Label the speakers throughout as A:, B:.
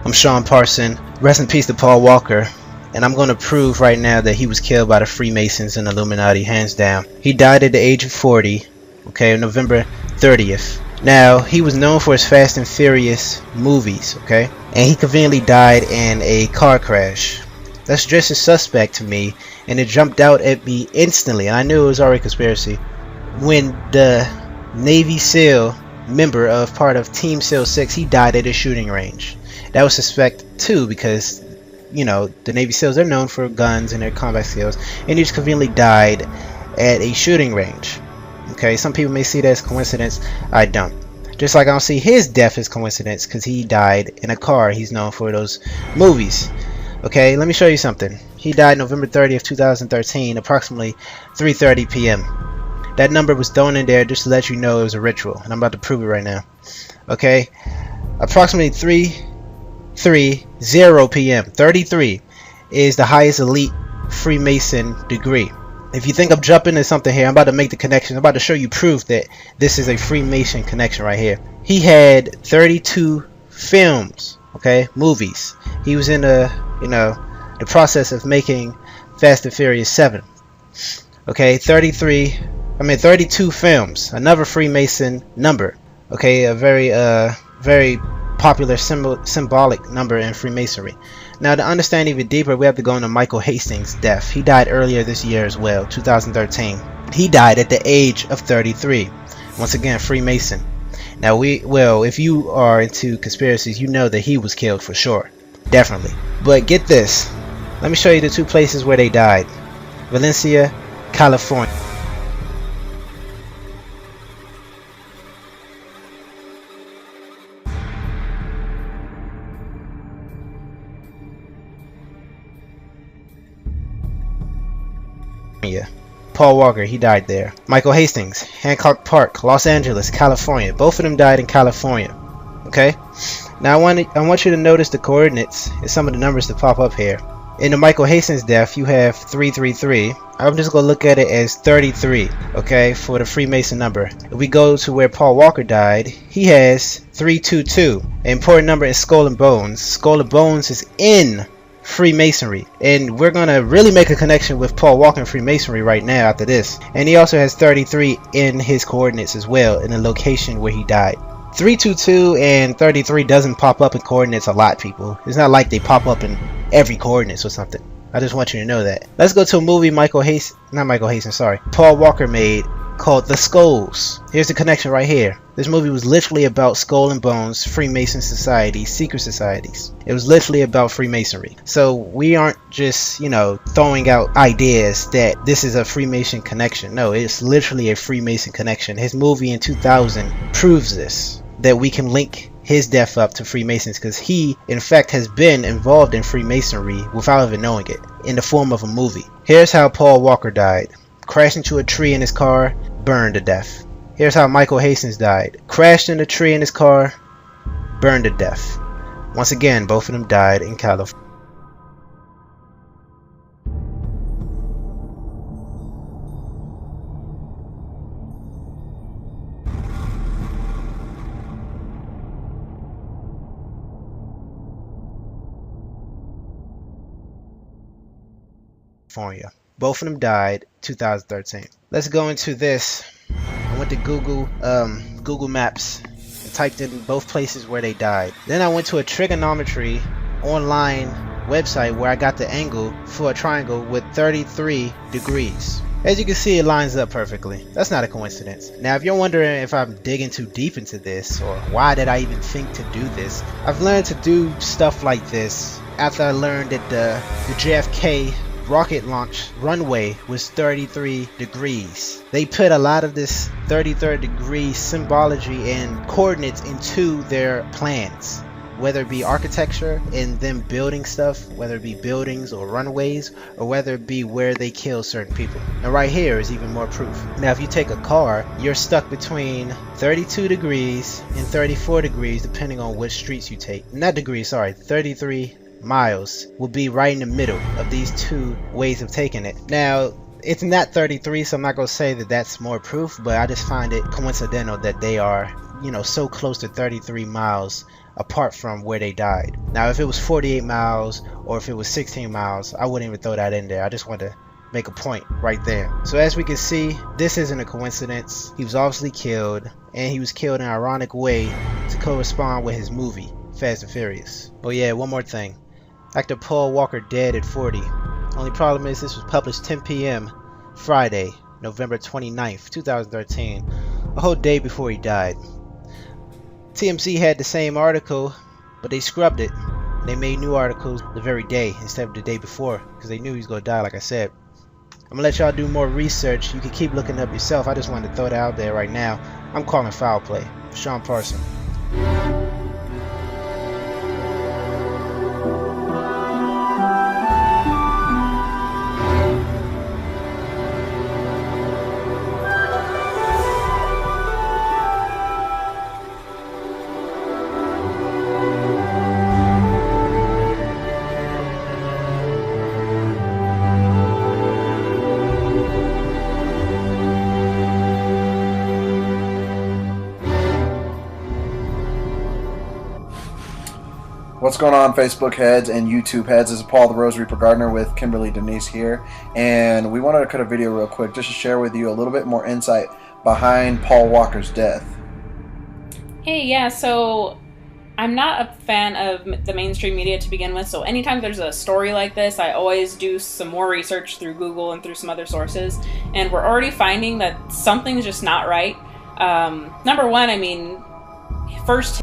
A: I'm Sean Parson. Rest in peace to Paul Walker. And I'm going to prove right now that he was killed by the Freemasons and Illuminati, hands down. He died at the age of 40, okay, November 30th. Now, he was known for his Fast and Furious movies, okay? And he conveniently died in a car crash. That's just as suspect to me, and it jumped out at me instantly, and I knew it was already a conspiracy, when the Navy SEAL member of part of Team SEAL 6, he died at a shooting range. That was suspect too, because you know, the Navy SEALs, they're known for guns and their combat skills, and he just conveniently died at a shooting range. Okay, some people may see that as coincidence. I don't. Just like I don't see his death as coincidence, because he died in a car. He's known for those movies. Okay, let me show you something. He died November 30th, 2013, approximately 3:30 p.m. That number was thrown in there just to let you know it was a ritual, and I'm about to prove it right now. Okay, approximately 3:30 p.m. 33 is the highest elite Freemason degree. If you think I'm jumping into something here, I'm about to make the connection. I'm about to show you proof that this is a Freemason connection right here. He had 32 films, okay, movies. He was in the process of making Fast and Furious 7. Okay, 32 films, another Freemason number. Okay, a very popular symbolic number in Freemasonry. Now, to understand even deeper, we have to go into Michael Hastings' death. He died earlier this year as well, 2013. He died at the age of 33. Once again, Freemason. Now, if you are into conspiracies, you know that he was killed for sure. Definitely. But get this. Let me show you the two places where they died. Valencia, California. Paul Walker, he died there. Michael Hastings, Hancock Park, Los Angeles, California. Both of them died in California. Okay? Now I want you to notice the coordinates and some of the numbers that pop up here. In the Michael Hastings death, you have 333. I'm just going to look at it as 33, okay, for the Freemason number. If we go to where Paul Walker died, he has 322. An important number is Skull and Bones. Skull and Bones is in Freemasonry, and we're gonna really make a connection with Paul Walker and Freemasonry right now after this. And he also has 33 in his coordinates as well, in the location where he died. 322 and 33 doesn't pop up in coordinates a lot, people. It's not like they pop up in every coordinates or something. I just want you to know that. Let's go to a movie Paul Walker made, called The Skulls. Here's the connection right here. This movie was literally about Skull and Bones, Freemason societies, secret societies. It was literally about Freemasonry. So we aren't just, throwing out ideas that this is a Freemason connection. No, it's literally a Freemason connection. His movie in 2000 proves this, that we can link his death up to Freemasons, because he, in fact, has been involved in Freemasonry without even knowing it, in the form of a movie. Here's how Paul Walker died. Crashed into a tree in his car, burned to death. Here's how Michael Hastings died. Crashed in a tree in his car, burned to death. Once again, both of them died in California. Both of them died 2013. Let's go into this. I went to Google Maps and typed in both places where they died. Then I went to a trigonometry online website where I got the angle for a triangle with 33 degrees. As you can see, it lines up perfectly. That's not a coincidence. Now, if you're wondering if I'm digging too deep into this, or why did I even think to do this, I've learned to do stuff like this after I learned that the JFK rocket launch runway was 33 degrees. They put a lot of this 33rd degree symbology and coordinates into their plans, whether it be architecture and them building stuff, whether it be buildings or runways, or whether it be where they kill certain people. And right here is even more proof. Now, if you take a car, you're stuck between 32 degrees and 34 degrees depending on which streets you take. Not degrees, sorry, 33 miles will be right in the middle of these two ways of taking it. Now, it's not 33, so I'm not going to say that that's more proof, but I just find it coincidental that they are so close to 33 miles apart from where they died. Now, if it was 48 miles or if it was 16 miles, I wouldn't even throw that in there. I just wanted to make a point right there. So as we can see, this isn't a coincidence. He was obviously killed, and he was killed in an ironic way to correspond with his movie, Fast and Furious. Oh yeah, one more thing. Actor Paul Walker dead at 40. Only problem is this was published 10 p.m. Friday, November 29th, 2013, a whole day before he died. TMZ had the same article, but they scrubbed it. They made new articles the very day instead of the day before because they knew he was going to die, like I said. I'm going to let y'all do more research. You can keep looking up yourself. I just wanted to throw that out there right now. I'm calling foul play. Sean Parson.
B: What's going on, Facebook heads and YouTube heads? This is Paul the Rose Reaper Gardener with Kimberly Denise here, and we wanted to cut a video real quick just to share with you a little bit more insight behind Paul Walker's death.
C: Hey, yeah, so I'm not a fan of the mainstream media to begin with, so anytime there's a story like this, I always do some more research through Google and through some other sources, and we're already finding that something's just not right. Number one, I mean, first,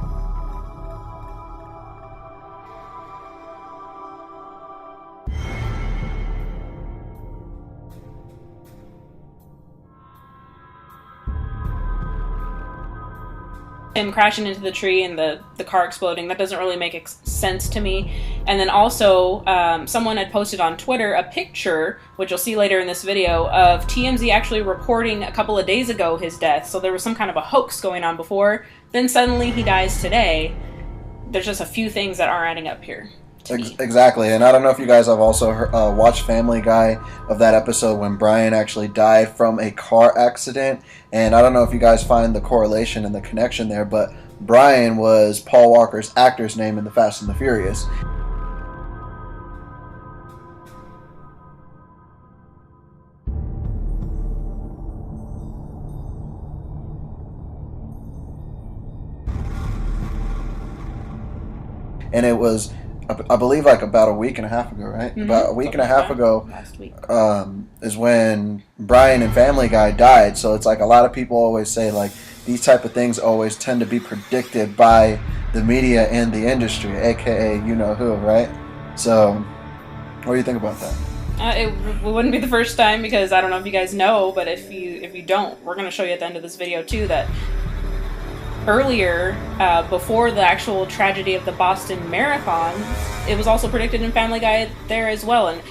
C: him crashing into the tree and the car exploding, that doesn't really make sense to me. And then also, someone had posted on Twitter a picture, which you'll see later in this video, of TMZ actually reporting a couple of days ago his death. So there was some kind of a hoax going on before, then suddenly he dies today. There's just a few things that aren't adding up here.
B: Exactly, and I don't know if you guys have also watched Family Guy of that episode when Brian actually died from a car accident, and I don't know if you guys find the correlation and the connection there, but Brian was Paul Walker's actor's name in The Fast and the Furious. And it was, I believe, like about a week and a half ago, right? Mm-hmm. About a week and a half ago,
C: last week,
B: is when Brian and Family Guy died. So it's like a lot of people always say, like, these type of things always tend to be predicted by the media and the industry, aka you know who, right? So, what do you think about that?
C: It wouldn't be the first time, because I don't know if you guys know, but if you don't, we're going to show you at the end of this video too that earlier, before the actual tragedy of the Boston Marathon, it was also predicted in Family Guy there as well. And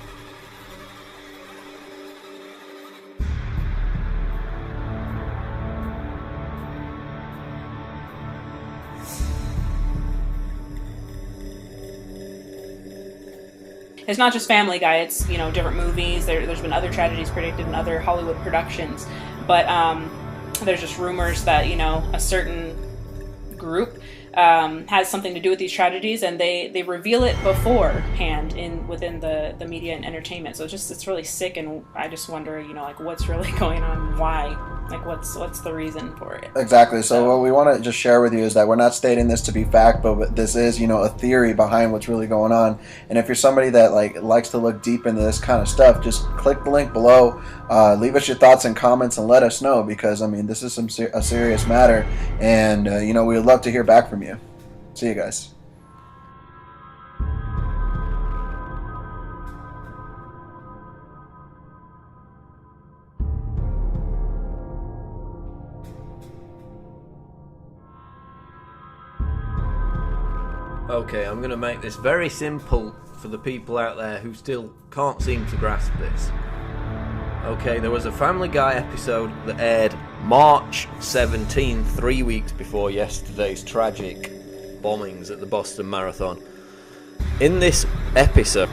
C: it's not just Family Guy, it's, different movies. There's been other tragedies predicted in other Hollywood productions. But there's just rumors that, a certain group has something to do with these tragedies, and they reveal it beforehand within the media and entertainment. So it's really sick, and I just wonder, like, what's really going on, why, like, what's the reason for it.
B: Exactly. So what we want to just share with you is that we're not stating this to be fact, but this is, a theory behind what's really going on. And if you're somebody that likes to look deep into this kind of stuff, just click the link below, leave us your thoughts and comments, and let us know, because this is a serious matter, and we would love to hear back from you. See you guys.
D: Okay, I'm going to make this very simple for the people out there who still can't seem to grasp this. Okay, there was a Family Guy episode that aired March 17, 3 weeks before yesterday's tragic bombings at the Boston Marathon. In this episode,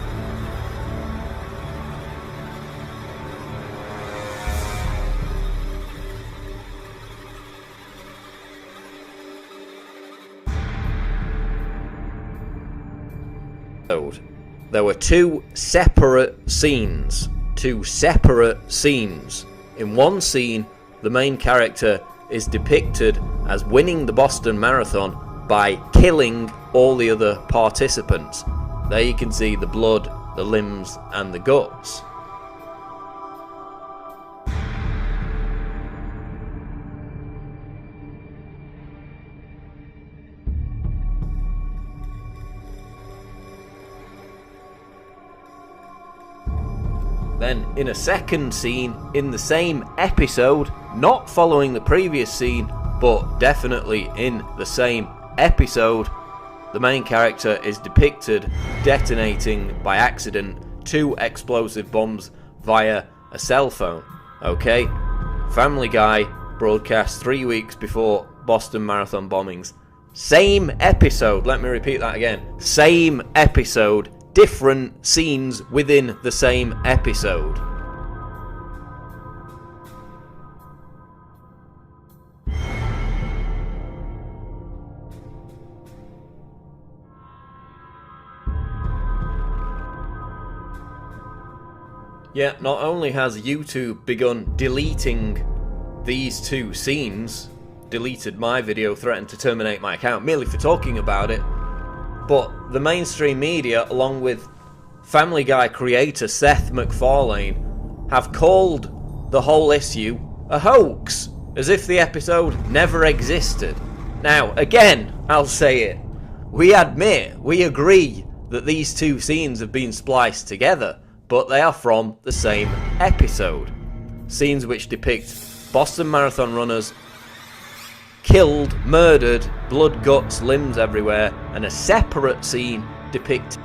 D: There were two separate scenes. In one scene, the main character is depicted as winning the Boston Marathon by killing all the other participants. There you can see the blood, the limbs, and the guts. Then, in a second scene in the same episode, not following the previous scene, but definitely in the same episode, the main character is depicted detonating by accident 2 explosive bombs via a cell phone. Okay? Family Guy broadcast 3 weeks before Boston Marathon bombings. Same episode, let me repeat that again. Same episode. Different scenes within the same episode. Yeah, not only has YouTube begun deleting these 2 scenes, deleted my video, threatened to terminate my account merely for talking about it, but the mainstream media, along with Family Guy creator Seth MacFarlane, have called the whole issue a hoax, as if the episode never existed. Now, again, I'll say it. We agree that these 2 scenes have been spliced together, but they are from the same episode. Scenes which depict Boston Marathon runners killed, murdered, blood, guts, limbs everywhere, and a separate scene depicting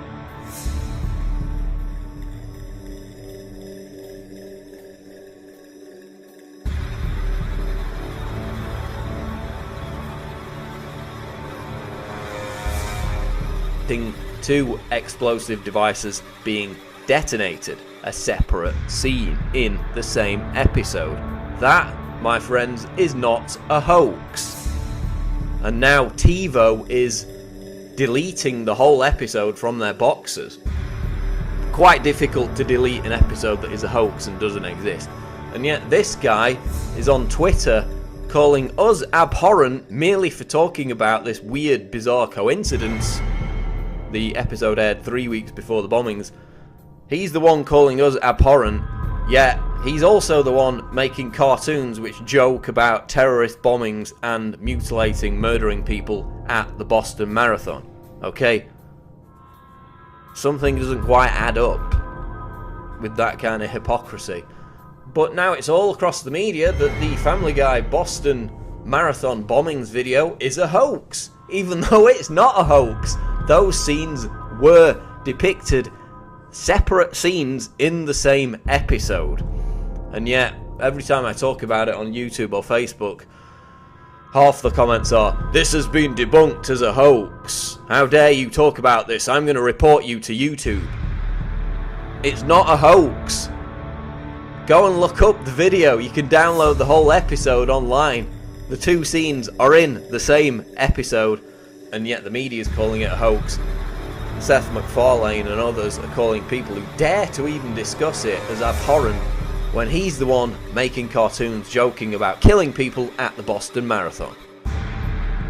D: two explosive devices being detonated. A separate scene in the same episode. That, my friends, is not a hoax. And now TiVo is deleting the whole episode from their boxes. Quite difficult to delete an episode that is a hoax and doesn't exist. And yet this guy is on Twitter calling us abhorrent merely for talking about this weird, bizarre coincidence. The episode aired 3 weeks before the bombings. He's the one calling us abhorrent, yet he's also the one making cartoons which joke about terrorist bombings and mutilating, murdering people at the Boston Marathon. Okay? Something doesn't quite add up with that kind of hypocrisy. But now it's all across the media that the Family Guy Boston Marathon bombings video is a hoax, even though it's not a hoax. Those scenes were depicted, separate scenes in the same episode. And yet, every time I talk about it on YouTube or Facebook, half the comments are, "This has been debunked as a hoax. How dare you talk about this? I'm going to report you to YouTube." It's not a hoax. Go and look up the video. You can download the whole episode online. The 2 scenes are in the same episode, and yet the media is calling it a hoax. Seth MacFarlane and others are calling people who dare to even discuss it as abhorrent, when he's the one making cartoons joking about killing people at the Boston Marathon.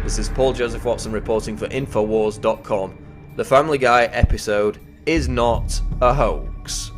D: This is Paul Joseph Watson reporting for Infowars.com. The Family Guy episode is not a hoax.